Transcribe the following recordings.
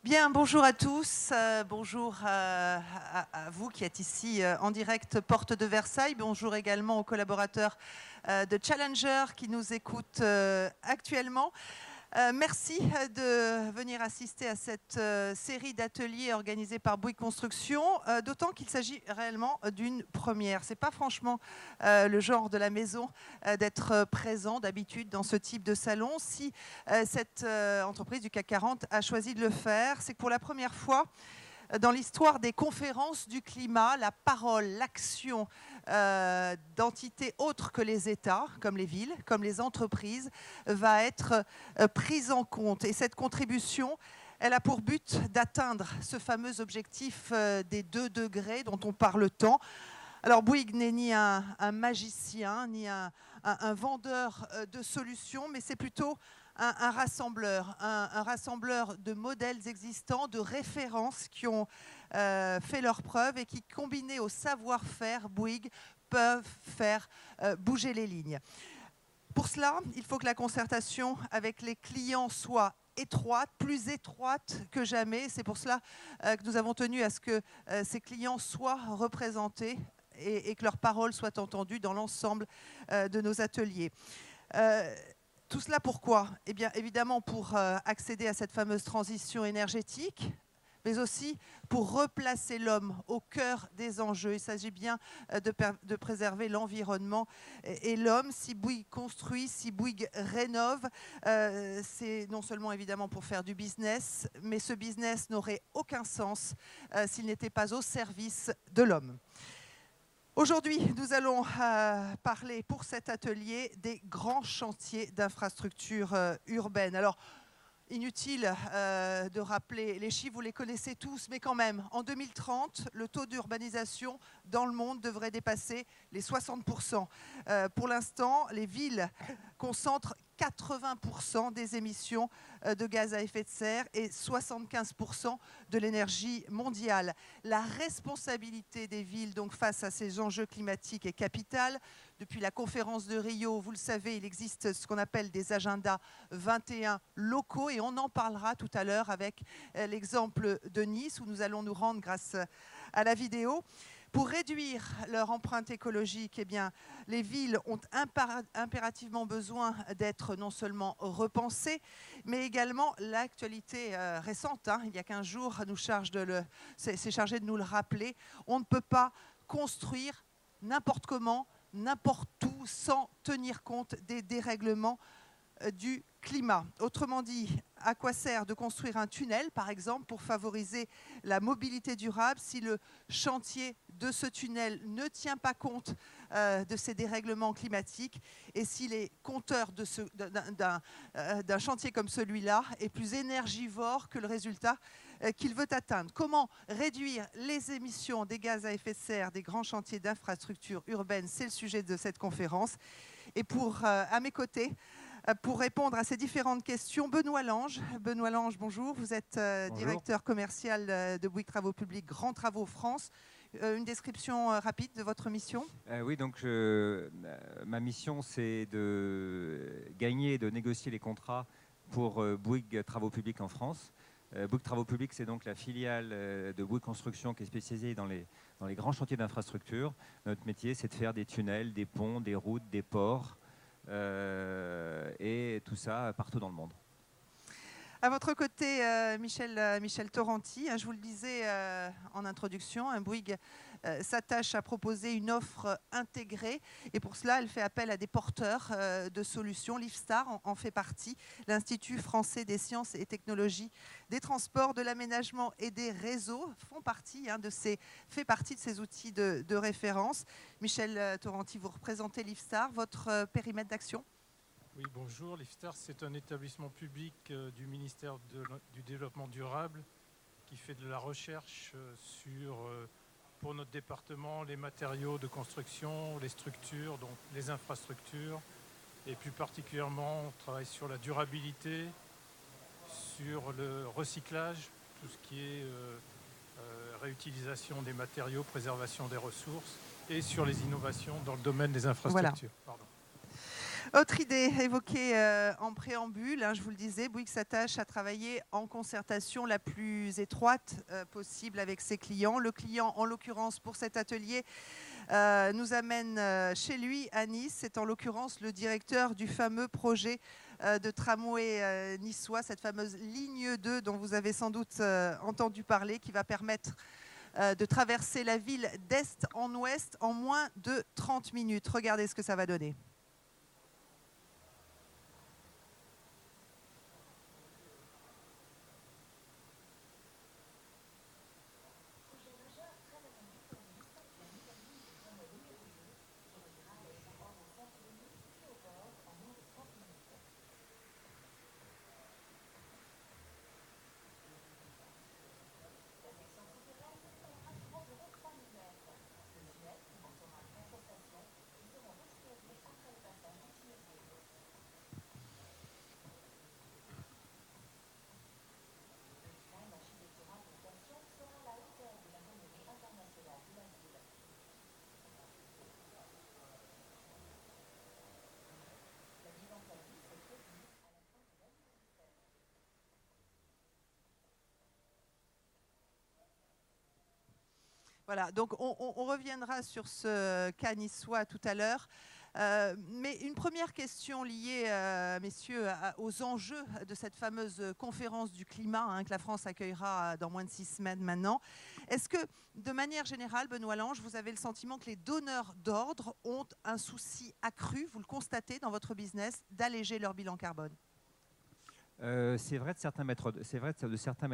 Bien, bonjour à tous, bonjour à vous qui êtes ici en direct porte de Versailles, bonjour également aux collaborateurs de Challenger qui nous écoutent actuellement. Merci de venir assister à cette série d'ateliers organisés par Bouygues Construction, d'autant qu'il s'agit réellement d'une première. Ce n'est pas franchement le genre de la maison d'être présent d'habitude dans ce type de salon. Si cette entreprise du CAC 40 a choisi de le faire, c'est que pour la première fois, dans l'histoire des conférences du climat, la parole, l'action d'entités autres que les États, comme les villes, comme les entreprises, va être prise en compte. Et cette contribution, elle a pour but d'atteindre ce fameux objectif des 2 degrés dont on parle tant. Alors Bouygues n'est ni un magicien, ni un vendeur de solutions, mais c'est plutôt un rassembleur, un rassembleur de modèles existants, de références qui ont fait leurs preuves et qui, combinés au savoir-faire Bouygues, peuvent faire bouger les lignes. Pour cela, il faut que la concertation avec les clients soit étroite, plus étroite que jamais. C'est pour cela que nous avons tenu à ce que ces clients soient représentés et que leurs paroles soient entendues dans l'ensemble de nos ateliers. Tout cela pourquoi ? Eh bien, évidemment, pour accéder à cette fameuse transition énergétique, mais aussi pour replacer l'homme au cœur des enjeux. Il s'agit bien de préserver l'environnement et l'homme. Si Bouygues construit, si Bouygues rénove, c'est non seulement évidemment pour faire du business, mais ce business n'aurait aucun sens s'il n'était pas au service de l'homme. Aujourd'hui, nous allons parler pour cet atelier des grands chantiers d'infrastructures urbaines. Alors, inutile de rappeler les chiffres, vous les connaissez tous, mais quand même, en 2030, le taux d'urbanisation dans le monde devrait dépasser les 60%. Pour l'instant, les villes concentrent 80% des émissions de gaz à effet de serre et 75% de l'énergie mondiale. La responsabilité des villes donc, face à ces enjeux climatiques est capitale. Depuis la conférence de Rio, vous le savez, il existe ce qu'on appelle des agendas 21 locaux et on en parlera tout à l'heure avec l'exemple de Nice où nous allons nous rendre grâce à la vidéo. Pour réduire leur empreinte écologique, eh bien, les villes ont impérativement besoin d'être non seulement repensées, mais également l'actualité récente, il y a 15 jours, c'est chargé de nous le rappeler. On ne peut pas construire n'importe comment, n'importe où, sans tenir compte des dérèglements du climat. Autrement dit, à quoi sert de construire un tunnel, par exemple, pour favoriser la mobilité durable si le chantier de ce tunnel ne tient pas compte de ces dérèglements climatiques et si les compteurs d'un chantier comme celui-là est plus énergivore que le résultat qu'il veut atteindre. Comment réduire les émissions des gaz à effet de serre des grands chantiers d'infrastructures urbaines, c'est le sujet de cette conférence. Et à mes côtés, pour répondre à ces différentes questions, Benoît Lange. Benoît Lange, bonjour. Vous êtes directeur commercial de Bouygues Travaux Publics, Grands Travaux France. Une description rapide de votre mission ? Oui, donc ma mission, c'est de gagner et de négocier les contrats pour Bouygues Travaux Publics en France. Bouygues Travaux Publics, c'est donc la filiale de Bouygues Construction qui est spécialisée dans les grands chantiers d'infrastructure. Notre métier, c'est de faire des tunnels, des ponts, des routes, des ports, et tout ça partout dans le monde. À votre côté, Michel Torrenti, je vous le disais en introduction, Bouygues s'attache à proposer une offre intégrée et pour cela, elle fait appel à des porteurs de solutions. L'IFSTAR en fait partie, l'Institut français des sciences et technologies des transports, de l'aménagement et des réseaux fait partie de ces outils de référence. Michel Torrenti, vous représentez l'IFSTAR, votre périmètre d'action ? Oui, bonjour. L'IFSTAR, c'est un établissement public du ministère du Développement durable qui fait de la recherche pour notre département, les matériaux de construction, les structures, donc les infrastructures. Et plus particulièrement, on travaille sur la durabilité, sur le recyclage, tout ce qui est réutilisation des matériaux, préservation des ressources, et sur les innovations dans le domaine des infrastructures. Voilà. Autre idée évoquée en préambule, je vous le disais, Bouygues s'attache à travailler en concertation la plus étroite possible avec ses clients. Le client, en l'occurrence pour cet atelier, nous amène chez lui à Nice. C'est en l'occurrence le directeur du fameux projet de tramway niçois, cette fameuse ligne 2 dont vous avez sans doute entendu parler, qui va permettre de traverser la ville d'est en ouest en moins de 30 minutes. Regardez ce que ça va donner. Voilà, donc on reviendra sur ce cas niçois tout à l'heure. Mais une première question liée, messieurs, aux enjeux de cette fameuse conférence du climat que la France accueillera dans moins de 6 semaines maintenant. Est-ce que, de manière générale, Benoît Lange, vous avez le sentiment que les donneurs d'ordre ont un souci accru, vous le constatez dans votre business, d'alléger leur bilan carbone ? C'est vrai de certains maîtres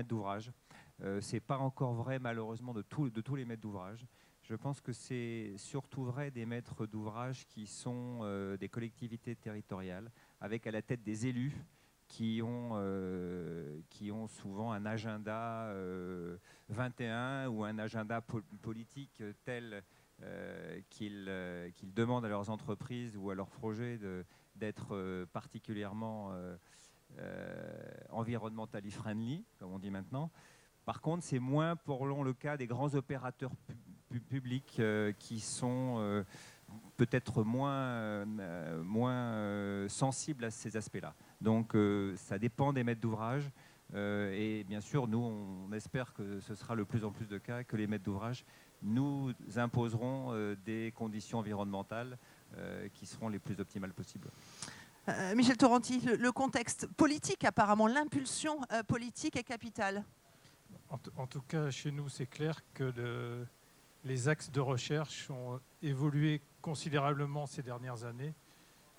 d'ouvrage. Ce n'est pas encore vrai, malheureusement, de tous les maîtres d'ouvrage. Je pense que c'est surtout vrai des maîtres d'ouvrage qui sont des collectivités territoriales, avec à la tête des élus qui ont souvent un agenda 21 ou un agenda politique tel qu'ils demandent à leurs entreprises ou à leurs projets d'être particulièrement environnementally friendly, comme on dit maintenant. Par contre, c'est moins pour le cas des grands opérateurs publics qui sont peut-être moins sensibles à ces aspects-là. Donc, ça dépend des maîtres d'ouvrage. Et bien sûr, nous, on espère que ce sera le plus en plus de cas, que les maîtres d'ouvrage nous imposeront des conditions environnementales qui seront les plus optimales possibles. Michel Torrenti, le contexte politique, apparemment, l'impulsion politique est capitale. En tout cas, chez nous, c'est clair que les axes de recherche ont évolué considérablement ces dernières années.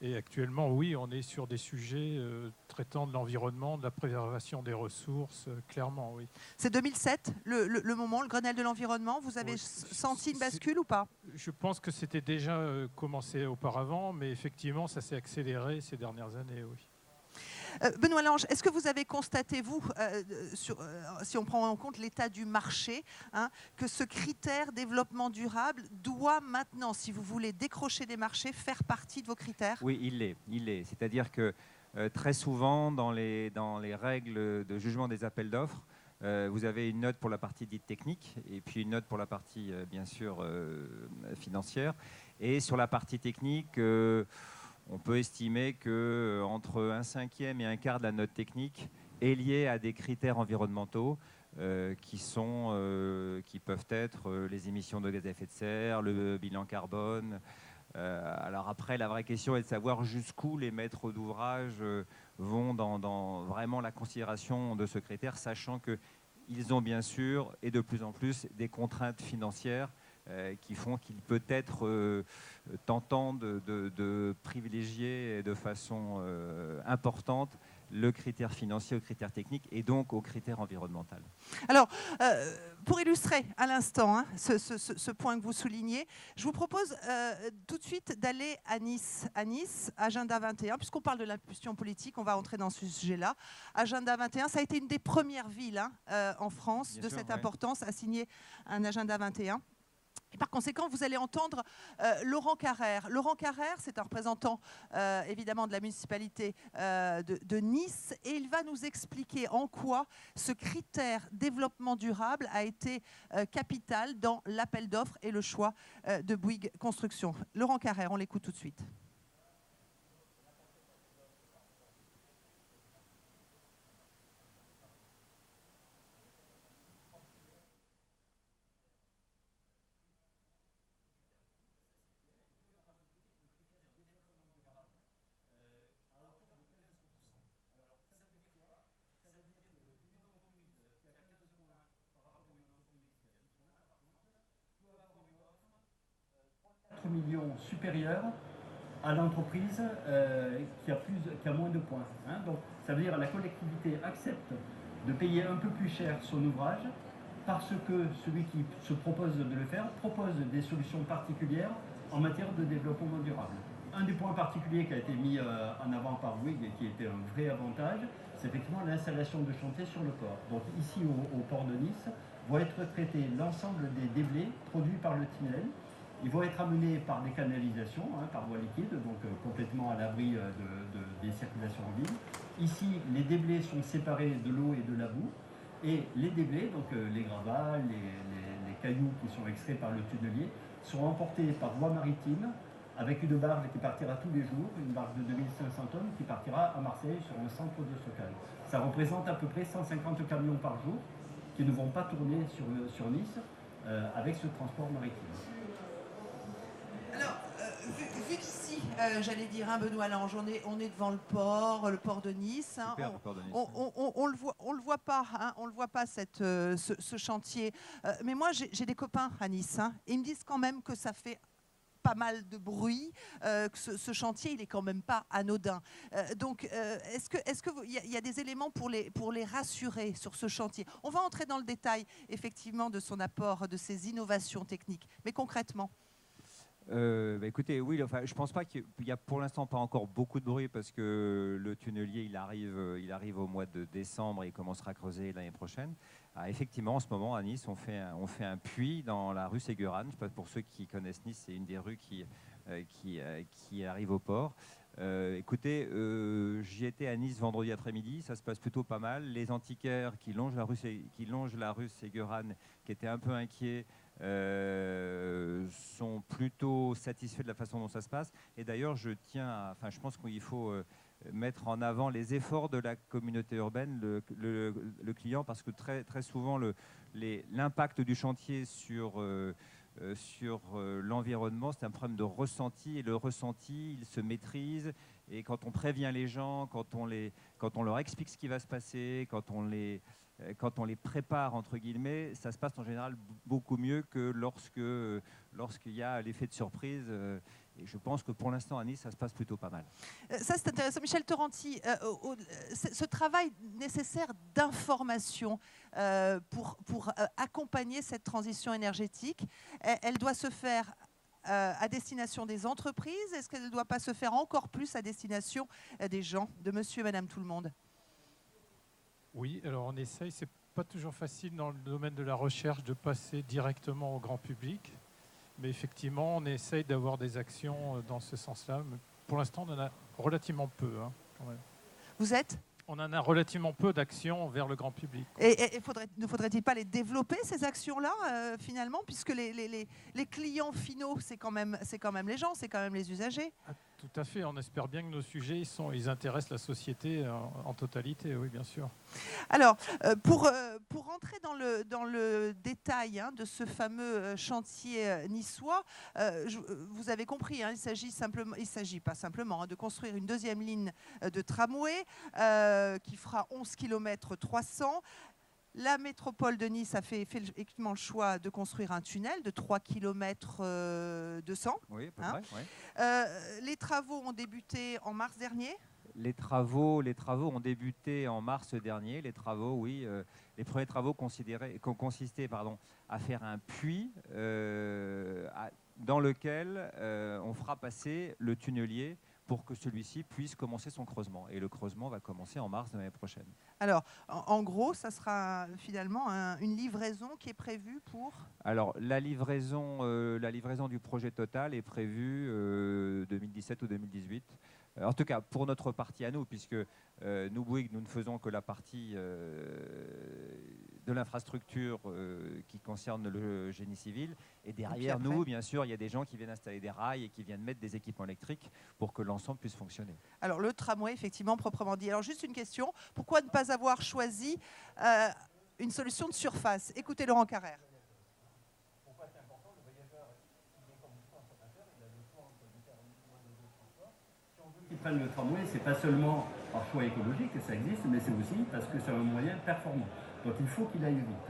Et actuellement, oui, on est sur des sujets traitant de l'environnement, de la préservation des ressources, clairement, oui. C'est 2007, le moment, le Grenelle de l'environnement. Vous avez senti une bascule ou pas ? Je pense que c'était déjà commencé auparavant, mais effectivement, ça s'est accéléré ces dernières années, oui. Benoît Lange, est-ce que vous avez constaté, vous, si on prend en compte l'état du marché, que ce critère développement durable doit maintenant, si vous voulez décrocher des marchés, faire partie de vos critères ? Oui, il l'est. C'est-à-dire que très souvent, dans les règles de jugement des appels d'offres, vous avez une note pour la partie dite technique et puis une note pour la partie, bien sûr, financière. Et sur la partie technique, on peut estimer qu'entre 1/5 et 1/4 de la note technique est liée à des critères environnementaux qui peuvent être les émissions de gaz à effet de serre, le bilan carbone. Alors après, la vraie question est de savoir jusqu'où les maîtres d'ouvrage vont dans vraiment la considération de ce critère, sachant qu'ils ont bien sûr, et de plus en plus, des contraintes financières qui font qu'il peut être tentant de privilégier de façon importante le critère financier au critère technique et donc au critère environnemental. Alors, pour illustrer à l'instant ce point que vous soulignez, je vous propose tout de suite d'aller à Nice. À Nice, Agenda 21, puisqu'on parle de l'impulsion politique, on va entrer dans ce sujet-là. Agenda 21, ça a été une des premières villes en France de cette importance à signer un Agenda 21. Et par conséquent, vous allez entendre Laurent Carrère. Laurent Carrère, c'est un représentant évidemment de la municipalité de Nice et il va nous expliquer en quoi ce critère développement durable a été capital dans l'appel d'offres et le choix de Bouygues Construction. Laurent Carrère, on l'écoute tout de suite. 4 millions supérieur à l'entreprise qui a moins de points. Hein. Donc ça veut dire que la collectivité accepte de payer un peu plus cher son ouvrage parce que celui qui se propose de le faire propose des solutions particulières en matière de développement durable. Un des points particuliers qui a été mis en avant par Bouygues et qui était un vrai avantage, c'est effectivement l'installation de chantier sur le port. Donc ici au port de Nice, vont être traités l'ensemble des déblais produits par le tunnel. Ils vont être amenés par des canalisations, par voie liquide, donc complètement à l'abri des circulations en ville. Ici, les déblais sont séparés de l'eau et de la boue. Et les déblais, donc les gravats, les cailloux qui sont extraits par le tunnelier, sont emportés par voie maritime avec une barge qui partira tous les jours, une barge de 2500 tonnes qui partira à Marseille sur un centre de stockage. Ça représente à peu près 150 camions par jour qui ne vont pas tourner sur Nice avec ce transport maritime. Alors, vu d'ici, j'allais dire, Benoît Lange, on est devant le port de Nice. Super, le port de Nice. On le voit pas, on le voit pas ce chantier. Mais moi, j'ai des copains à Nice, et ils me disent quand même que ça fait pas mal de bruit, que ce chantier, il est quand même pas anodin. Donc, est-ce que il y a des éléments pour les rassurer sur ce chantier? On va entrer dans le détail, effectivement, de son apport, de ses innovations techniques. Mais concrètement? Écoutez, oui, enfin, je pense pas qu'il y a pour l'instant pas encore beaucoup de bruit parce que le tunnelier il arrive au mois de décembre et il commencera à creuser l'année prochaine. Effectivement, en ce moment à Nice, on fait un puits dans la rue Ségurane. Pour ceux qui connaissent Nice, c'est une des rues qui arrive au port. Écoutez, j'y étais à Nice vendredi après-midi, ça se passe plutôt pas mal. Les antiquaires qui longent la rue Ségurane, qui étaient un peu inquiets, sont plutôt satisfaits de la façon dont ça se passe. Et d'ailleurs, je pense qu'il faut mettre en avant les efforts de la communauté urbaine, le client, parce que très souvent, l'impact du chantier sur l'environnement, c'est un problème de ressenti, et le ressenti, il se maîtrise, et quand on prévient les gens, quand on leur explique ce qui va se passer, quand on les prépare, entre guillemets, ça se passe en général beaucoup mieux que lorsqu'il y a l'effet de surprise. Et je pense que pour l'instant, à Nice, ça se passe plutôt pas mal. Ça, c'est intéressant. Michel Torrenti, ce travail nécessaire d'information pour accompagner cette transition énergétique, elle doit se faire à destination des entreprises? Est-ce qu'elle ne doit pas se faire encore plus à destination des gens, de monsieur et madame tout le monde? Oui, alors on essaye, c'est pas toujours facile dans le domaine de la recherche de passer directement au grand public, mais effectivement on essaye d'avoir des actions dans ce sens-là. Mais pour l'instant on en a relativement peu. Quand même. Vous êtes ? On en a relativement peu d'actions vers le grand public. Et ne faudrait-il pas les développer, ces actions-là, finalement, puisque les clients finaux, c'est quand même les gens, c'est quand même les usagers? Tout à fait, on espère bien que nos sujets, ils intéressent la société en totalité, oui, bien sûr. Alors, pour rentrer dans le détail de ce fameux chantier niçois, vous avez compris, il s'agit pas simplement de construire une deuxième ligne de tramway qui fera 11 km 300. La métropole de Nice a fait effectivement le choix de construire un tunnel de 3 km 200. Oui, à peu près, oui. Les travaux ont débuté en mars dernier. Les travaux ont débuté en mars dernier. Les premiers travaux ont consisté à faire un puits dans lequel on fera passer le tunnelier pour que celui-ci puisse commencer son creusement. Et le creusement va commencer en mars de l'année prochaine. Alors, en gros, ça sera finalement une livraison qui est prévue pour... Alors, la livraison du projet total est prévue 2017 ou 2018. En tout cas, pour notre partie à nous, puisque nous, Bouygues, nous ne faisons que la partie de l'infrastructure qui concerne le génie civil. Et derrière nous, bien sûr, il y a des gens qui viennent installer des rails et qui viennent mettre des équipements électriques pour que l'ensemble puisse fonctionner. Alors, le tramway, effectivement, proprement dit. Alors, juste une question. Pourquoi ne pas avoir choisi une solution de surface? Écoutez Laurent Carrère. Pourquoi c'est important? Le voyageur, il est comme tout consommateur, il a le choix entre différents modes de transport. Si on veut qu'il prenne le tramway, c'est pas seulement par choix écologique que ça existe, mais c'est aussi parce que c'est un moyen performant. Donc il faut qu'il aille vite.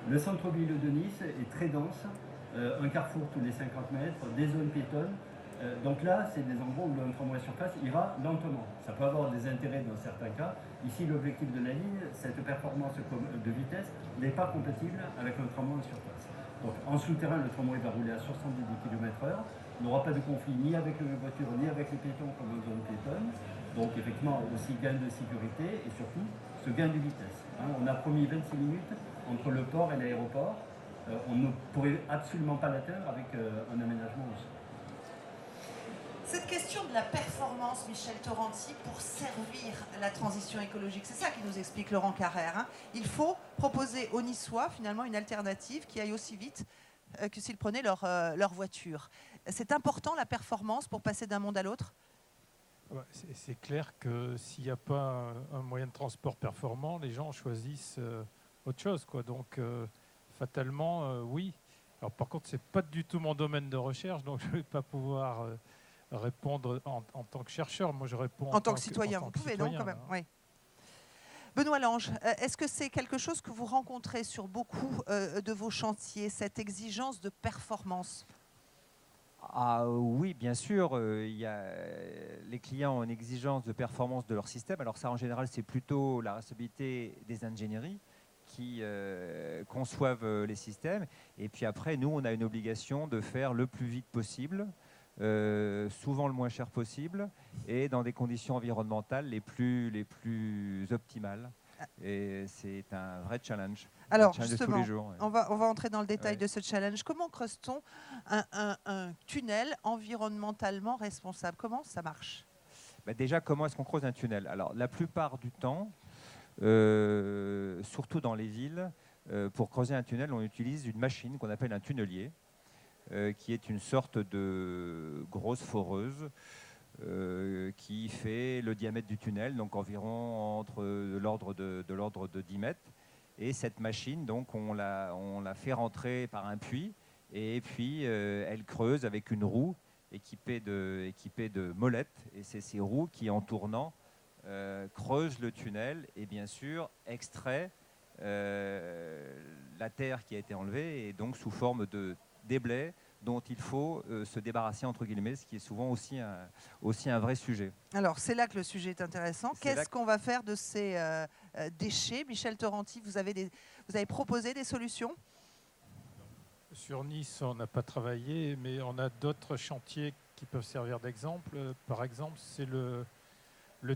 Le centre-ville de Nice est très dense un carrefour tous les 50 mètres, des zones piétonnes. Donc là, c'est des endroits où un tramway à surface ira lentement. Ça peut avoir des intérêts dans certains cas. Ici, l'objectif de la ligne, cette performance de vitesse n'est pas compatible avec un tramway à surface. Donc en souterrain, le tramway va rouler à 70 km/h. On n'aura pas de conflit ni avec les voitures ni avec les piétons comme en zone piétonne. Donc effectivement, aussi gain de sécurité et surtout ce gain de vitesse. On a promis 26 minutes entre le port et l'aéroport. On ne pourrait absolument pas l'atteindre avec un aménagement au sol. Cette question de la performance, Michel Torrenti, pour servir la transition écologique, c'est ça qui nous explique Laurent Carrère. Hein. Il faut proposer aux Niçois finalement une alternative qui aille aussi vite que s'ils prenaient leur voiture. C'est important la performance pour passer d'un monde à l'autre ? C'est clair que s'il n'y a pas un moyen de transport performant, les gens choisissent autre chose, quoi. Donc fatalement, oui. Alors par contre, ce n'est pas du tout mon domaine de recherche, donc je ne vais pas pouvoir répondre en tant que chercheur. Moi, je réponds en tant que citoyen. Vous pouvez, non, quand même. Oui. Benoît Lange, est-ce que c'est quelque chose que vous rencontrez sur beaucoup de vos chantiers, cette exigence de performance ? Ah oui, bien sûr. Les clients ont une exigence de performance de leur système. Alors ça, en général, c'est plutôt la responsabilité des ingénieries qui conçoivent les systèmes. Et puis après, nous, on a une obligation de faire le plus vite possible, souvent le moins cher possible, et dans des conditions environnementales les plus optimales. Et c'est un vrai challenge. Alors challenge justement, de tous les jours, ouais. on va entrer dans le détail de ce challenge. Comment creuse-t-on un tunnel environnementalement responsable ? Comment ça marche ? Déjà, comment est-ce qu'on creuse un tunnel ? Alors, la plupart du temps, surtout dans les villes, pour creuser un tunnel, on utilise une machine qu'on appelle un tunnelier, qui est une sorte de grosse foreuse qui fait le diamètre du tunnel, donc environ entre de l'ordre de 10 mètres. Et cette machine, donc, on la fait rentrer par un puits, et puis elle creuse avec une roue équipée de molettes. Et c'est ces roues qui, en tournant, creusent le tunnel et bien sûr extrait la terre qui a été enlevée, et donc sous forme de déblais dont il faut se débarrasser, entre guillemets, ce qui est souvent aussi un vrai sujet. Alors, c'est là que le sujet est intéressant. Qu'est-ce qu'on va faire de ces déchets ? Michel Torrenti, vous avez proposé des solutions ? Sur Nice, on n'a pas travaillé, mais on a d'autres chantiers qui peuvent servir d'exemple. Par exemple, c'est le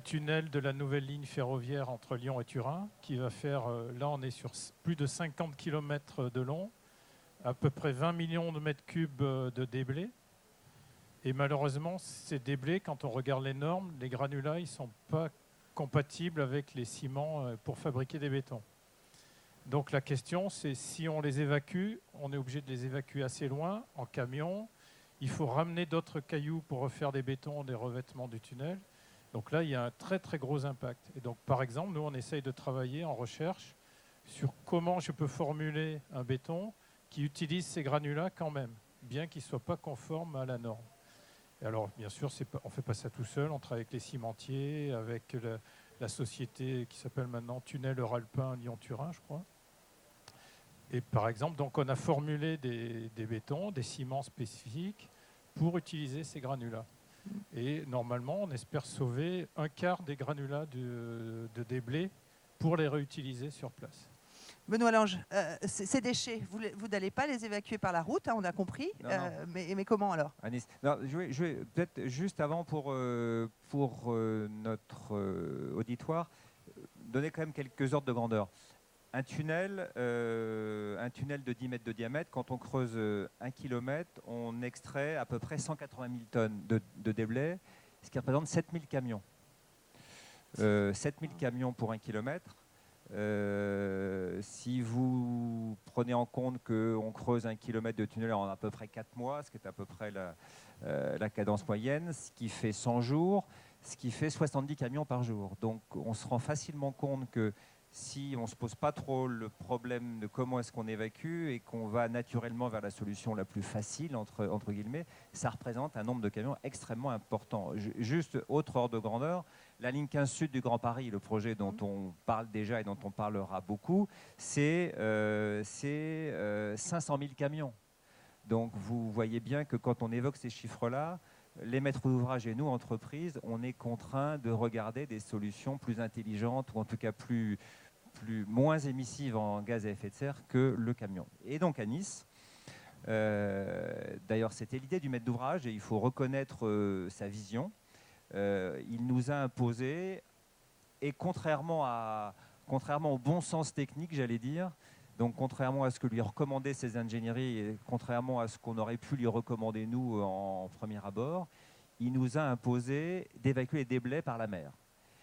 tunnel de la nouvelle ligne ferroviaire entre Lyon et Turin, qui va faire, là on est sur plus de 50 km de long, à peu près 20 millions de mètres cubes de déblais. Et malheureusement, ces déblais, quand on regarde les normes, les granulats, ils ne sont pas compatibles avec les ciments pour fabriquer des bétons. Donc la question, c'est si on les évacue, on est obligé de les évacuer assez loin, en camion. Il faut ramener d'autres cailloux pour refaire des bétons, des revêtements du tunnel. Donc là, il y a un très très gros impact. Et donc par exemple, nous, on essaye de travailler en recherche sur comment je peux formuler un béton qui utilise ces granulats quand même, bien qu'ils ne soient pas conformes à la norme. Et alors, bien sûr, on ne fait pas ça tout seul, on travaille avec les cimentiers, avec la société qui s'appelle maintenant Tunnel Euralpin Lyon-Turin, je crois. Et par exemple, donc, on a formulé des bétons, des ciments spécifiques pour utiliser ces granulats. Et normalement, on espère sauver un quart des granulats de déblais pour les réutiliser sur place. Benoît Lange, ces déchets, vous n'allez pas les évacuer par la route, hein, on a compris, non. Mais comment alors ? À Nice. Non, je vais peut-être juste avant pour notre auditoire donner quand même quelques ordres de grandeur. Un tunnel de 10 mètres de diamètre, quand on creuse 1 km, on extrait à peu près 180 000 tonnes de déblais, ce qui représente 7 000 camions. 7 000 camions pour 1 km. Si vous prenez en compte qu'on creuse 1 km de tunnel en à peu près 4 mois, ce qui est à peu près la cadence moyenne, ce qui fait 100 jours, ce qui fait 70 camions par jour. Donc on se rend facilement compte que si on ne se pose pas trop le problème de comment est-ce qu'on évacue et qu'on va naturellement vers la solution la plus facile, entre guillemets, ça représente un nombre de camions extrêmement important. Juste autre ordre de grandeur, la ligne 15 Sud du Grand Paris, le projet dont on parle déjà et dont on parlera beaucoup, c'est 500 000 camions. Donc vous voyez bien que quand on évoque ces chiffres-là, les maîtres d'ouvrage et nous, entreprises, on est contraints de regarder des solutions plus intelligentes ou en tout cas moins émissives en gaz à effet de serre que le camion. Et donc à Nice, d'ailleurs c'était l'idée du maître d'ouvrage et il faut reconnaître sa vision. Il nous a imposé, et contrairement au bon sens technique, j'allais dire, donc contrairement à ce que lui recommandaient ses ingénieries et contrairement à ce qu'on aurait pu lui recommander nous en premier abord, il nous a imposé d'évacuer les déblais par la mer.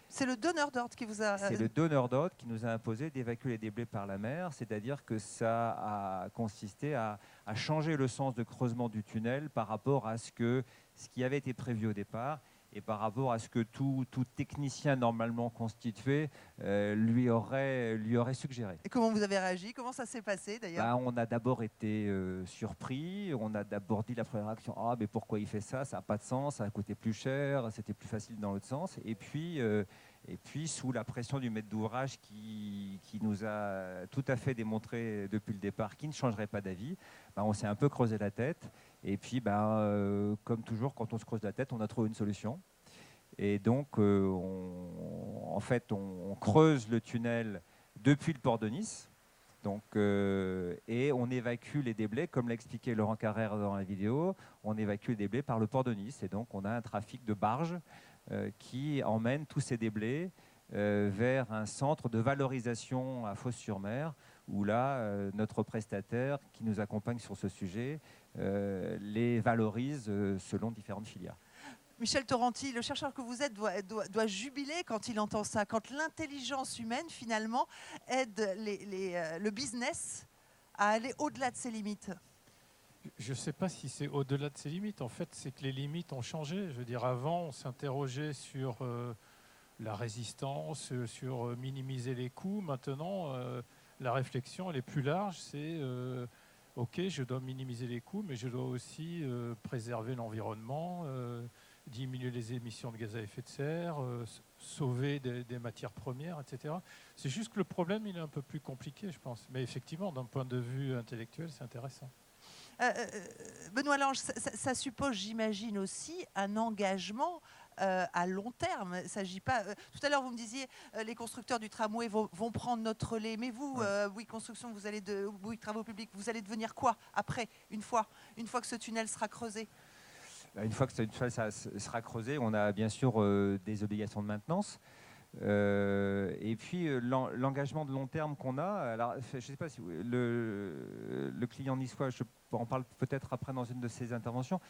C'est le donneur d'ordre qui vous a... C'est le donneur d'ordre qui nous a imposé d'évacuer les déblais par la mer, c'est-à-dire que ça a consisté à changer le sens de creusement du tunnel par rapport à ce qui avait été prévu au départ et par rapport à ce que tout technicien normalement constitué lui aurait suggéré. Et comment vous avez réagi? Comment ça s'est passé d'ailleurs? On a d'abord été surpris, on a d'abord dit la première réaction, ah mais pourquoi il fait ça, ça n'a pas de sens, ça a coûté plus cher, c'était plus facile dans l'autre sens. Et puis sous la pression du maître d'ouvrage qui nous a tout à fait démontré depuis le départ qu'il ne changerait pas d'avis, on s'est un peu creusé la tête. Et puis, comme toujours, quand on se creuse la tête, on a trouvé une solution. Et donc, on creuse le tunnel depuis le port de Nice. Donc, et on évacue les déblais, comme l'a expliqué Laurent Carrère dans la vidéo, on évacue les déblais par le port de Nice. Et donc, on a un trafic de barges qui emmène tous ces déblais vers un centre de valorisation à Fos-sur-Mer, où là, notre prestataire qui nous accompagne sur ce sujet les valorise selon différentes filières. Michel Torrenti, le chercheur que vous êtes doit jubiler quand il entend ça, quand l'intelligence humaine finalement aide le business à aller au-delà de ses limites. Je ne sais pas si c'est au-delà de ses limites. En fait, c'est que les limites ont changé. Je veux dire, avant, on s'interrogeait sur la résistance, sur minimiser les coûts. Maintenant, la réflexion, elle est plus large. C'est OK, je dois minimiser les coûts, mais je dois aussi préserver l'environnement, diminuer les émissions de gaz à effet de serre, sauver des matières premières, etc. C'est juste que le problème, il est un peu plus compliqué, je pense. Mais effectivement, d'un point de vue intellectuel, c'est intéressant. Benoît Lange, ça suppose, j'imagine aussi, un engagement à long terme. Il s'agit pas. Tout à l'heure, vous me disiez, les constructeurs du tramway vont prendre notre relais. Mais vous, Bouygues Construction, Bouygues Travaux Publics, vous allez devenir quoi après, une fois que ce tunnel sera creusé? Une fois que ça sera creusé, on a bien sûr des obligations de maintenance. Et puis l'engagement de long terme qu'on a, alors je ne sais pas si le client niçois, je en parle peut-être après dans une de ses interventions.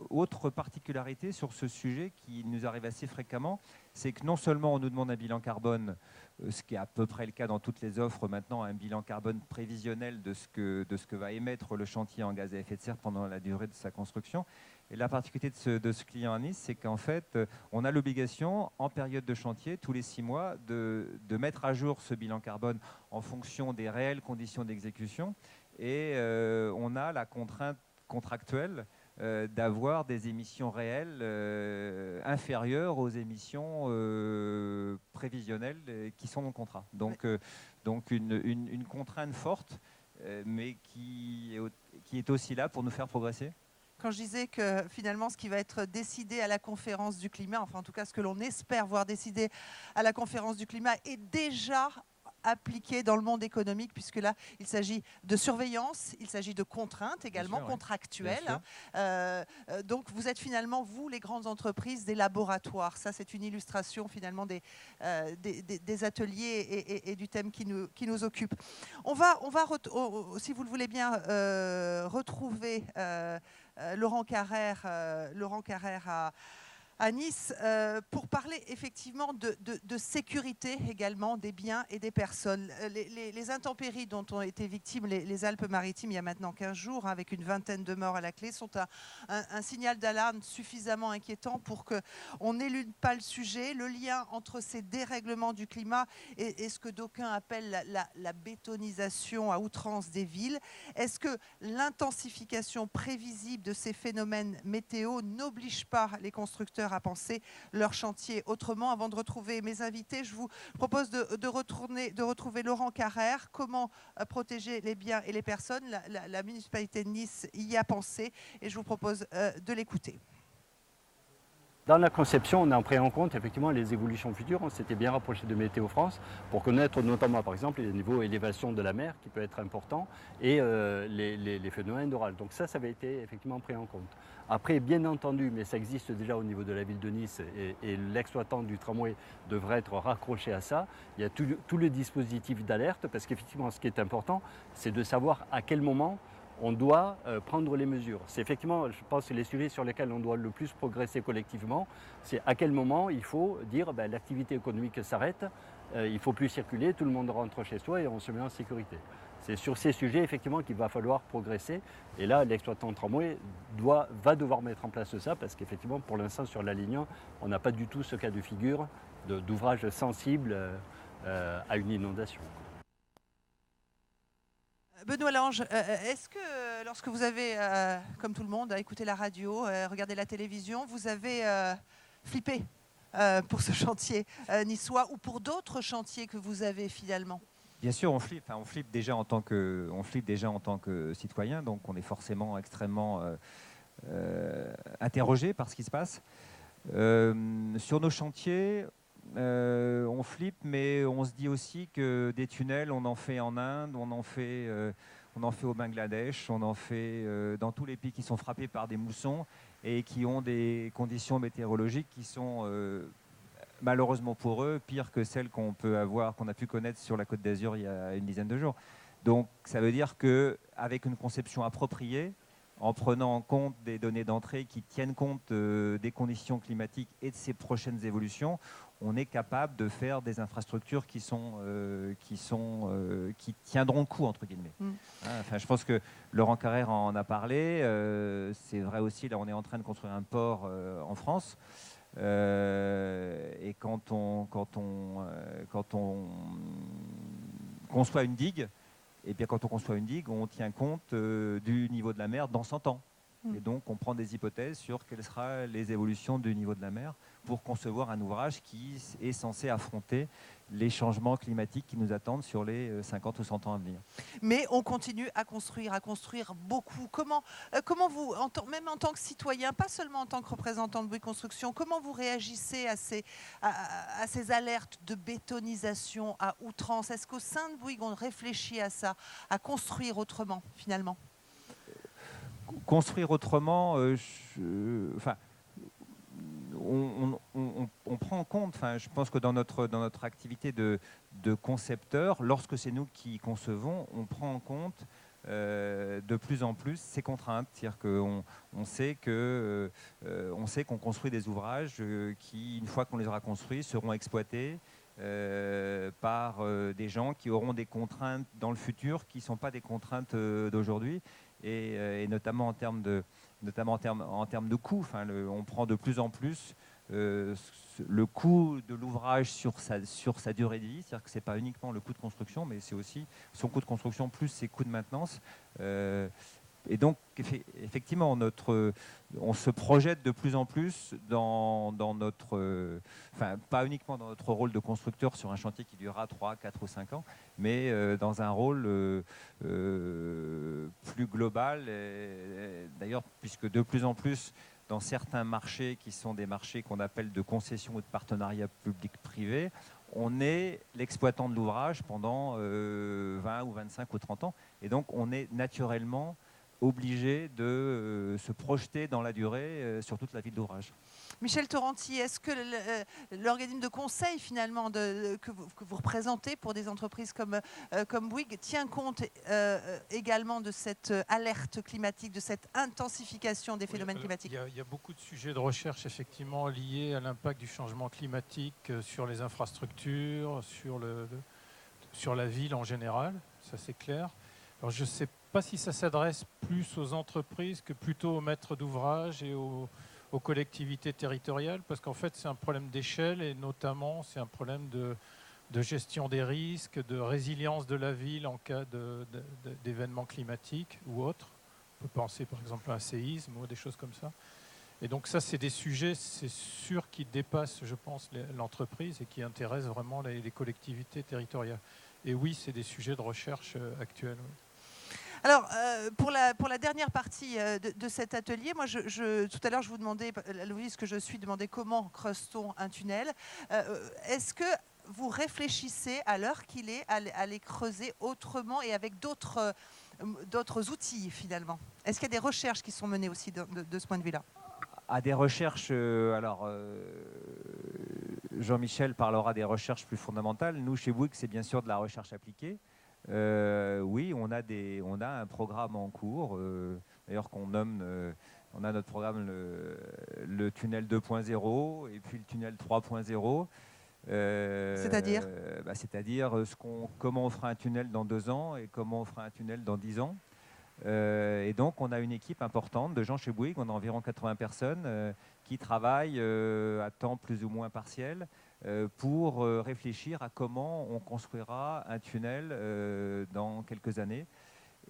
Autre particularité sur ce sujet qui nous arrive assez fréquemment, c'est que non seulement on nous demande un bilan carbone, ce qui est à peu près le cas dans toutes les offres maintenant, un bilan carbone prévisionnel de ce que va émettre le chantier en gaz à effet de serre pendant la durée de sa construction. Et la particularité de ce client à Nice, c'est qu'en fait, on a l'obligation, en période de chantier, tous les 6 mois, de mettre à jour ce bilan carbone en fonction des réelles conditions d'exécution. Et on a la contrainte contractuelle d'avoir des émissions réelles inférieures aux émissions prévisionnelles qui sont dans le contrat. Donc une contrainte forte, mais qui est aussi là pour nous faire progresser. Quand je disais que finalement ce qui va être décidé à la conférence du climat, enfin en tout cas ce que l'on espère voir décidé à la conférence du climat est déjà appliqué dans le monde économique, puisque là il s'agit de surveillance, il s'agit de contraintes également contractuelles. Donc vous êtes finalement, vous les grandes entreprises, des laboratoires. Ça c'est une illustration finalement des ateliers et du thème qui nous occupe. On va si vous le voulez bien, retrouver Laurent Carrère à Nice pour parler effectivement de sécurité également des biens et des personnes. Les intempéries dont ont été victimes les Alpes-Maritimes il y a maintenant 15 jours, avec une vingtaine de morts à la clé, sont un signal d'alarme suffisamment inquiétant pour qu'on n'élude pas le sujet, le lien entre ces dérèglements du climat et ce que d'aucuns appellent la bétonisation à outrance des villes. Est-ce que l'intensification prévisible de ces phénomènes météo n'oblige pas les constructeurs contributeurs à penser leur chantier autrement. Avant de retrouver mes invités, je vous propose de retrouver Laurent Carrère. Comment protéger les biens et les personnes? La municipalité de Nice y a pensé et je vous propose de l'écouter. Dans la conception, on a pris en compte effectivement les évolutions futures. On s'était bien rapproché de Météo France pour connaître notamment par exemple les niveaux d'élévation de la mer qui peut être important et les phénomènes d'orage. Donc ça avait été effectivement pris en compte. Après, bien entendu, mais ça existe déjà au niveau de la ville de Nice et l'exploitant du tramway devrait être raccroché à ça. Il y a tout le dispositif d'alerte parce qu'effectivement ce qui est important, c'est de savoir à quel moment on doit prendre les mesures. C'est effectivement, je pense, les sujets sur lesquels on doit le plus progresser collectivement. C'est à quel moment il faut dire l'activité économique s'arrête, il ne faut plus circuler, tout le monde rentre chez soi et on se met en sécurité. C'est sur ces sujets effectivement qu'il va falloir progresser. Et là, l'exploitant de tramway va devoir mettre en place ça parce qu'effectivement, pour l'instant, sur la ligne 1, on n'a pas du tout ce cas de figure d'ouvrage sensible à une inondation. Benoît Lange, est-ce que lorsque vous avez, comme tout le monde, écouté la radio, regardé la télévision, vous avez flippé pour ce chantier niçois ou pour d'autres chantiers que vous avez finalement? Bien sûr, on flippe déjà en tant que citoyen, donc on est forcément extrêmement interrogé par ce qui se passe. Sur nos chantiers, on flippe, mais on se dit aussi que des tunnels, on en fait en Inde, on en fait au Bangladesh, on en fait dans tous les pays qui sont frappés par des moussons et qui ont des conditions météorologiques qui sont malheureusement pour eux pires que celles qu'on a pu connaître sur la Côte d'Azur il y a une dizaine de jours. Donc ça veut dire qu'avec une conception appropriée, en prenant en compte des données d'entrée qui tiennent compte des conditions climatiques et de ces prochaines évolutions, on est capable de faire des infrastructures qui tiendront le coup, entre guillemets. Enfin, je pense que Laurent Carrère en a parlé. C'est vrai aussi, là, on est en train de construire un port en France. Et quand on conçoit une digue, et bien quand on construit une digue, on tient compte du niveau de la mer dans 100 ans. Et donc, on prend des hypothèses sur quelles seront les évolutions du niveau de la mer pour concevoir un ouvrage qui est censé affronter les changements climatiques qui nous attendent sur les 50 ou 100 ans à venir. Mais on continue à construire beaucoup. Comment vous, même en tant que citoyen, pas seulement en tant que représentant de Bouygues Construction, comment vous réagissez à ces alertes de bétonisation à outrance? Est-ce qu'au sein de Bouygues, on réfléchit à ça, à construire autrement, finalement? Construire autrement, on prend en compte, je pense que dans notre activité de concepteur, lorsque c'est nous qui concevons, on prend en compte de plus en plus ces contraintes. C'est-à-dire qu'on sait qu'on construit des ouvrages qui, une fois qu'on les aura construits, seront exploités par des gens qui auront des contraintes dans le futur qui ne sont pas des contraintes d'aujourd'hui. Et notamment en termes de coût. On prend de plus en plus le coût de l'ouvrage sur sa durée de vie, c'est-à-dire que ce n'est pas uniquement le coût de construction, mais c'est aussi son coût de construction plus ses coûts de maintenance. Et donc, effectivement, on se projette de plus en plus dans notre... pas uniquement dans notre rôle de constructeur sur un chantier qui durera 3, 4 ou 5 ans, mais dans un rôle plus global. D'ailleurs, puisque de plus en plus, dans certains marchés qui sont des marchés qu'on appelle de concession ou de partenariat public-privé, on est l'exploitant de l'ouvrage pendant 20 ou 25 ou 30 ans. Et donc, on est naturellement obligé de se projeter dans la durée sur toute la vie de l'ouvrage. Michel Torrenti, est-ce que l'organisme de conseil finalement que vous représentez pour des entreprises comme Bouygues tient compte également de cette alerte climatique, de cette intensification des phénomènes climatiques? Il y a beaucoup de sujets de recherche effectivement liés à l'impact du changement climatique sur les infrastructures, sur la ville en général, ça c'est clair. Alors je ne sais pas si ça s'adresse plus aux entreprises que plutôt aux maîtres d'ouvrage et aux collectivités territoriales, parce qu'en fait c'est un problème d'échelle et notamment c'est un problème de gestion des risques, de résilience de la ville en cas d'événements climatiques ou autres. On peut penser par exemple à un séisme ou des choses comme ça. Et donc ça, c'est des sujets, c'est sûr, qui dépassent, je pense, l'entreprise et qui intéressent vraiment les collectivités territoriales. Et oui, c'est des sujets de recherche actuels. Oui. Alors, pour la dernière partie de cet atelier, moi, tout à l'heure, je vous demandais, Louise, que je suis demandé comment creuse-t-on un tunnel. Est-ce que vous réfléchissez à l'heure qu'il est à les creuser autrement et avec d'autres outils, finalement? Est-ce qu'il y a des recherches qui sont menées aussi de ce point de vue-là? À des recherches, Jean-Michel parlera des recherches plus fondamentales. Nous, chez Bouygues, c'est bien sûr de la recherche appliquée. Oui, on a un programme en cours, d'ailleurs qu'on nomme, on a notre programme le tunnel 2.0 et puis le tunnel 3.0. C'est-à-dire C'est-à-dire comment on fera un tunnel dans 2 ans et comment on fera un tunnel dans 10 ans. Et donc, on a une équipe importante de gens chez Bouygues, on a environ 80 personnes qui travaillent à temps plus ou moins partiel pour réfléchir à comment on construira un tunnel dans quelques années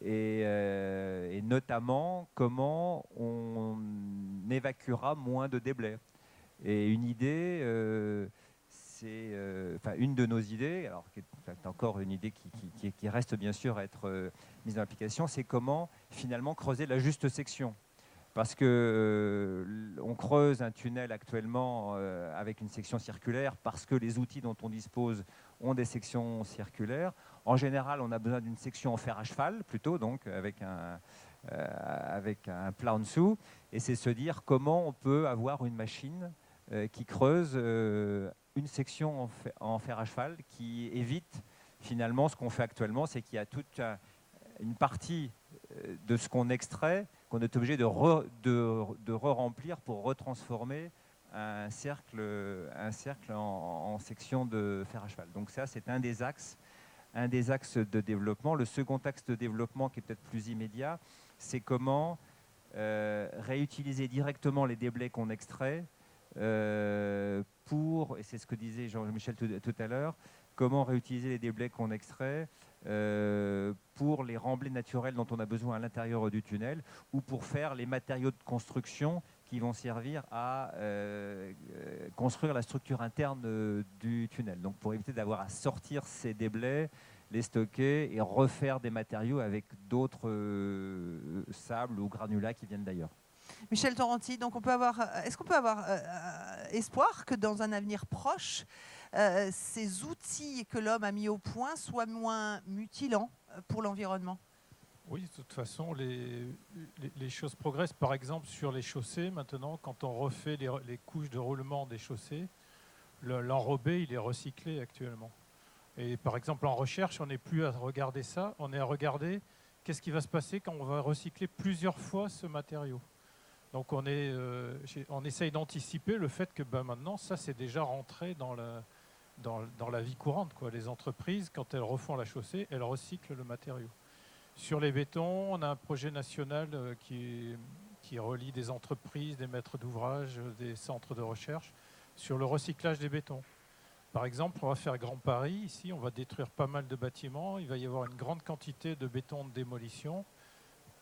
et notamment comment on évacuera moins de déblais. Et une idée, une de nos idées, alors qui est encore une idée qui reste bien sûr à être mise en application, c'est comment finalement creuser la juste section. Parce que on creuse un tunnel actuellement avec une section circulaire parce que les outils dont on dispose ont des sections circulaires. En général, on a besoin d'une section en fer à cheval plutôt, donc avec un plat en dessous. Et c'est se dire comment on peut avoir une machine qui creuse une section en fer à cheval qui évite finalement ce qu'on fait actuellement, c'est qu'il y a toute une partie de ce qu'on extrait qu'on est obligé de re-remplir pour retransformer un cercle en section de fer à cheval. Donc ça, c'est un des axes de développement. Le second axe de développement, qui est peut-être plus immédiat, c'est comment réutiliser directement les déblais qu'on extrait et c'est ce que disait Jean-Michel tout à l'heure, comment réutiliser les déblais qu'on extrait pour les remblais naturels dont on a besoin à l'intérieur du tunnel ou pour faire les matériaux de construction qui vont servir à construire la structure interne du tunnel. Donc pour éviter d'avoir à sortir ces déblais, les stocker et refaire des matériaux avec d'autres sables ou granulats qui viennent d'ailleurs. Michel Torrenti, donc est-ce qu'on peut avoir espoir que dans un avenir proche, ces outils que l'homme a mis au point soient moins mutilants pour l'environnement? Oui, de toute façon, les choses progressent. Par exemple, sur les chaussées, maintenant, quand on refait les couches de roulement des chaussées, l'enrobé, il est recyclé actuellement. Et par exemple, en recherche, on n'est plus à regarder ça, on est à regarder qu'est-ce qui va se passer quand on va recycler plusieurs fois ce matériau. Donc on essaye d'anticiper le fait que maintenant, ça c'est déjà rentré dans la vie courante, quoi. Les entreprises, quand elles refont la chaussée, elles recyclent le matériau. Sur les bétons, on a un projet national qui relie des entreprises, des maîtres d'ouvrage, des centres de recherche sur le recyclage des bétons. Par exemple, on va faire Grand Paris, ici, on va détruire pas mal de bâtiments, il va y avoir une grande quantité de béton de démolition.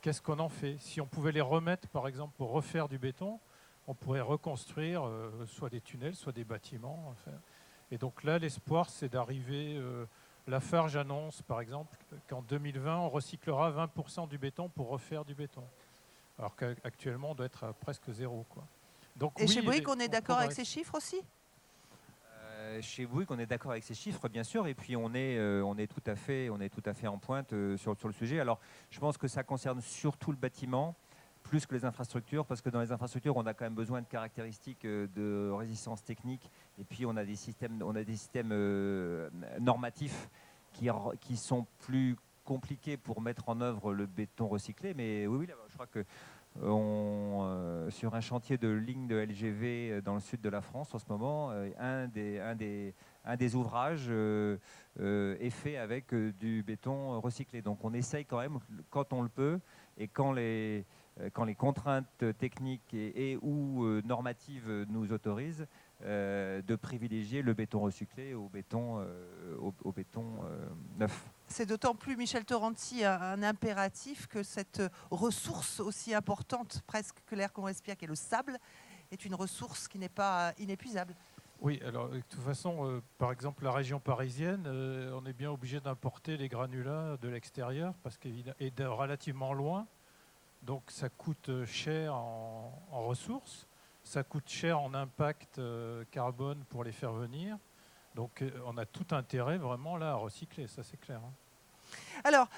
Qu'est-ce qu'on en fait? Si on pouvait les remettre, par exemple, pour refaire du béton, on pourrait reconstruire soit des tunnels, soit des bâtiments. Enfin. Et donc là, l'espoir, c'est d'arriver... Lafarge annonce, par exemple, qu'en 2020, on recyclera 20% du béton pour refaire du béton. Alors qu'actuellement, on doit être à presque zéro, quoi. Donc, et oui, chez Bouygues, on est d'accord avec ces chiffres aussi? Chez Bouygues, on est d'accord avec ces chiffres, bien sûr, et puis on est tout à fait en pointe sur le sujet. Alors, je pense que ça concerne surtout le bâtiment, plus que les infrastructures, parce que dans les infrastructures, on a quand même besoin de caractéristiques de résistance technique, et puis on a des systèmes normatifs qui sont plus compliqués pour mettre en œuvre le béton recyclé. Mais oui, je crois que sur un chantier de ligne de LGV dans le sud de la France en ce moment, un des ouvrages est fait avec du béton recyclé. Donc on essaye quand même, quand on le peut, et quand les contraintes techniques et ou normatives nous autorisent, de privilégier le béton recyclé au béton neuf. C'est d'autant plus, Michel Torrenti, un impératif que cette ressource aussi importante presque que l'air qu'on respire, qui est le sable, est une ressource qui n'est pas inépuisable. Oui, alors de toute façon, par exemple, la région parisienne, on est bien obligé d'importer les granulats de l'extérieur parce qu'il est relativement loin. Donc ça coûte cher en ressources, ça coûte cher en impact carbone pour les faire venir. Donc on a tout intérêt vraiment là à recycler, ça c'est clair. Alors,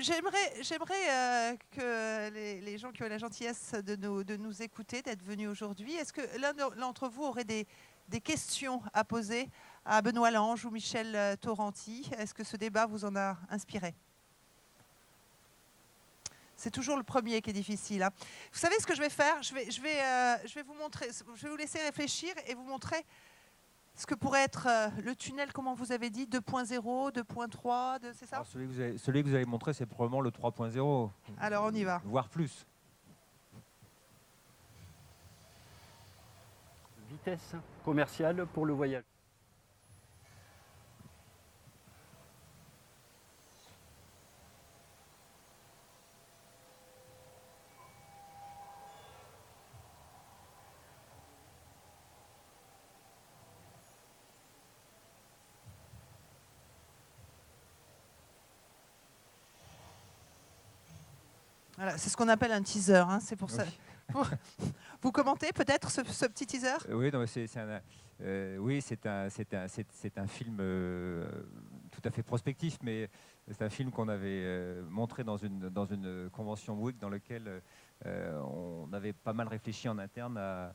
j'aimerais que les gens qui ont la gentillesse de nous écouter, d'être venus aujourd'hui, est-ce que l'un d'entre vous aurait des questions à poser à Benoît Lange ou Michel Torrenti? Est-ce que ce débat vous en a inspiré? C'est toujours le premier qui est difficile. Hein. Vous savez ce que je vais faire? Je vais vous montrer, je vais vous laisser réfléchir et vous montrer ce que pourrait être le tunnel, comment vous avez dit, 2.0, 2.3, c'est ça? Alors, celui que vous avez montré, c'est probablement le 3.0. Alors on y va. Voire plus. Vitesse commerciale pour le voyage. Voilà, c'est ce qu'on appelle un teaser, hein, c'est pour ça. Oui. Vous commentez peut-être ce petit teaser? Oui, c'est un film tout à fait prospectif, mais c'est un film qu'on avait montré dans une convention Bouygues dans laquelle on avait pas mal réfléchi en interne à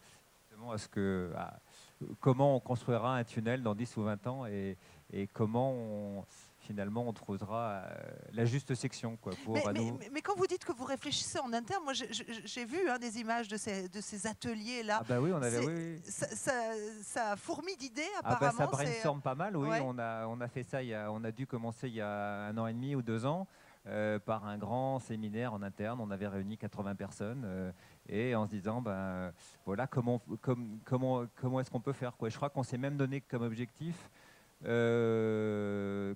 comment on construira un tunnel dans 10 ou 20 ans et comment finalement on trouvera la juste section. Quoi, mais quand vous dites que vous réfléchissez en interne, moi j'ai vu des images de ces ateliers-là. Ah bah oui, oui. Ça fourmille d'idées apparemment. Ça brainstorm pas mal, oui. Ouais. On a fait ça, on a dû commencer il y a 1 an et demi ou 2 ans par un grand séminaire en interne. On avait réuni 80 personnes et en se disant, voilà, comment est-ce qu'on peut faire, quoi. Je crois qu'on s'est même donné comme objectif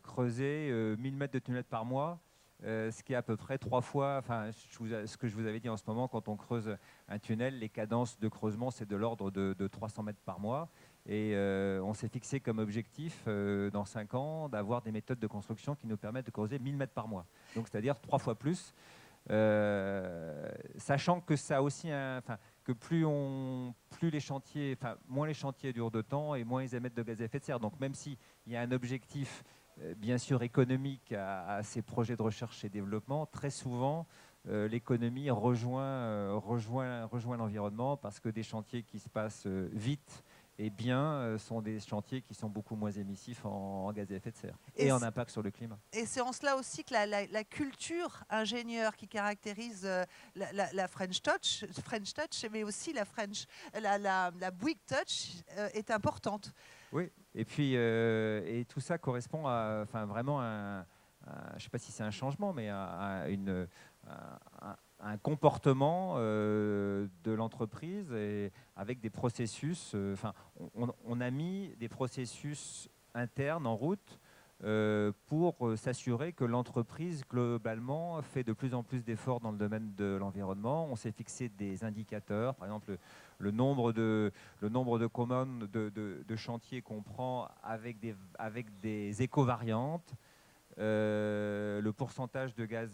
creuser 1000 mètres de tunnel par mois, ce qui est à peu près 3 fois, ce que je vous avais dit en ce moment, quand on creuse un tunnel, les cadences de creusement, c'est de l'ordre de 300 mètres par mois. Et on s'est fixé comme objectif, dans 5 ans, d'avoir des méthodes de construction qui nous permettent de creuser 1000 mètres par mois. Donc, c'est-à-dire 3 fois plus. Sachant que ça a aussi que moins les chantiers durent de temps et moins ils émettent de gaz à effet de serre. Donc même s'il y a un objectif bien sûr économique à ces projets de recherche et développement, très souvent l'économie rejoint l'environnement parce que des chantiers qui se passent vite et bien sont des chantiers qui sont beaucoup moins émissifs en gaz à effet de serre et en impact sur le climat. Et c'est en cela aussi que la culture ingénieure qui caractérise la French Touch, mais aussi la Bouygues Touch est importante. Oui, et puis et tout ça correspond à vraiment je ne sais pas si c'est un changement, mais à un comportement de l'entreprise et avec des processus. On a mis des processus internes en route pour s'assurer que l'entreprise globalement fait de plus en plus d'efforts dans le domaine de l'environnement. On s'est fixé des indicateurs, par exemple le nombre de commandes de chantiers qu'on prend avec des éco-variantes. Le pourcentage de gaz,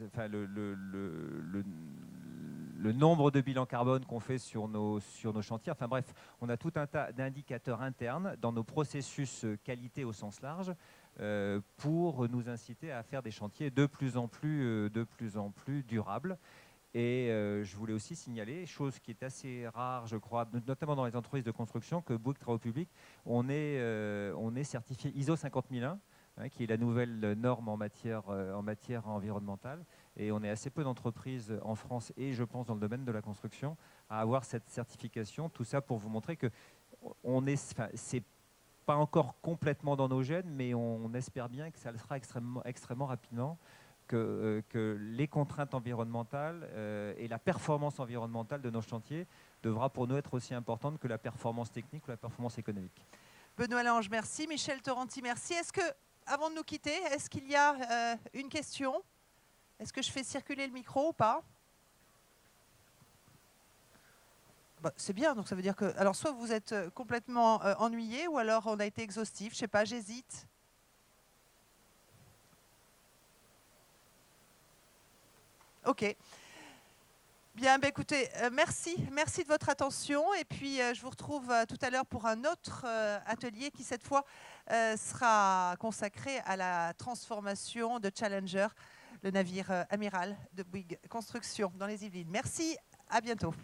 le nombre de bilans carbone qu'on fait sur nos chantiers. Enfin bref, on a tout un tas d'indicateurs internes dans nos processus qualité au sens large pour nous inciter à faire des chantiers de plus en plus durables. Et je voulais aussi signaler, chose qui est assez rare, je crois, notamment dans les entreprises de construction, que Bouygues Travaux Publics, on est certifié ISO 50001. Qui est la nouvelle norme en matière environnementale. Et on est assez peu d'entreprises en France et je pense dans le domaine de la construction à avoir cette certification. Tout ça pour vous montrer que c'est pas encore complètement dans nos gènes, mais on espère bien que ça le sera extrêmement rapidement, que les contraintes environnementales et la performance environnementale de nos chantiers devra pour nous être aussi importante que la performance technique ou la performance économique. Benoît Lange, merci. Michel Torrenti, merci. Est-ce que avant de nous quitter, est-ce qu'il y a une question? Est-ce que je fais circuler le micro ou pas? Bah, c'est bien, donc ça veut dire que... Alors, soit vous êtes complètement ennuyé, ou alors on a été exhaustif. Je sais pas, j'hésite. Ok. Bien, bah, écoutez, merci de votre attention. Et puis, je vous retrouve tout à l'heure pour un autre atelier qui, cette fois, sera consacré à la transformation de Challenger, le navire amiral de Bouygues Construction dans les Yvelines. Merci, à bientôt.